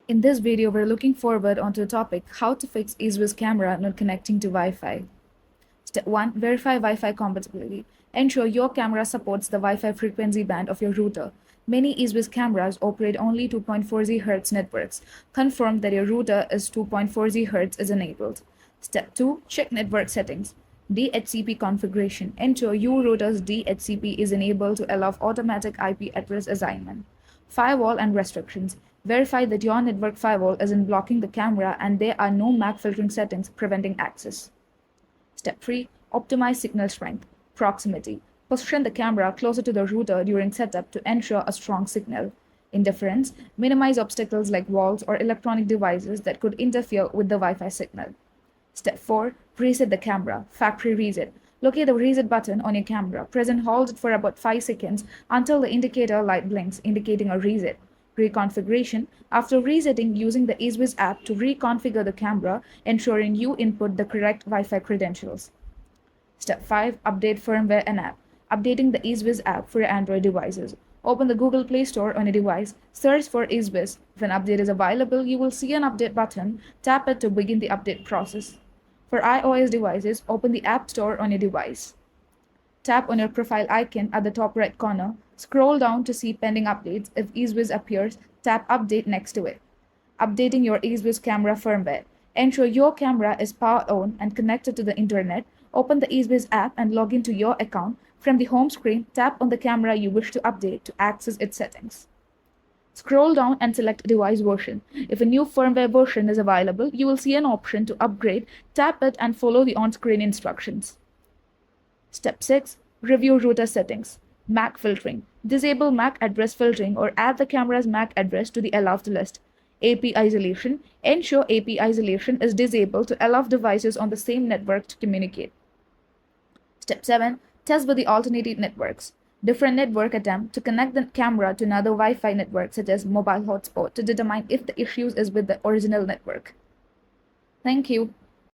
In this video, we're looking forward onto the topic how to fix EZVIZ camera not connecting to Wi-Fi. Step 1. Verify Wi-Fi compatibility. Ensure your camera supports the Wi-Fi frequency band of your router. Many EZVIZ cameras operate only 2.4 GHz networks. Confirm that your router is 2.4 GHz is enabled. Step 2. Check network settings. DHCP configuration. Ensure your router's DHCP is enabled to allow automatic IP address assignment. Firewall and restrictions. Verify that your network firewall isn't blocking the camera and there are no MAC filtering settings preventing access. Step 3. Optimize signal strength. Proximity. Position the camera closer to the router during setup to ensure a strong signal. Indifference. Minimize obstacles like walls or electronic devices that could interfere with the Wi-Fi signal. Step 4. Reset the camera. Factory reset. Locate the reset button on your camera. Press and hold it for about 5 seconds until the indicator light blinks, indicating a reset. Reconfiguration. After resetting, using the EZVIZ app to reconfigure the camera, ensuring you input the correct Wi-Fi credentials. Step 5. Update Firmware and App. Updating the EZVIZ app for your Android devices. Open the Google Play Store on your device, search for EZVIZ. If an update is available, you will see an update button. Tap it to begin the update process. For iOS devices, open the App Store on your device. Tap on your profile icon at the top right corner. Scroll down to see pending updates. If EZVIZ appears, tap Update next to it. Updating your EZVIZ camera firmware. Ensure your camera is power on and connected to the internet. Open the EZVIZ app and log into your account. From the home screen, tap on the camera you wish to update to access its settings. Scroll down and select device version. If a new firmware version is available, you will see an option to upgrade. Tap it and follow the on-screen instructions. Step 6. Review router settings. MAC filtering. Disable MAC address filtering or add the camera's MAC address to the allowed list. AP isolation. Ensure AP isolation is disabled to allow devices on the same network to communicate. Step 7. Test with the alternative networks. Different network attempt to connect the camera to another Wi-Fi network such as mobile hotspot to determine if the issue is with the original network. Thank you.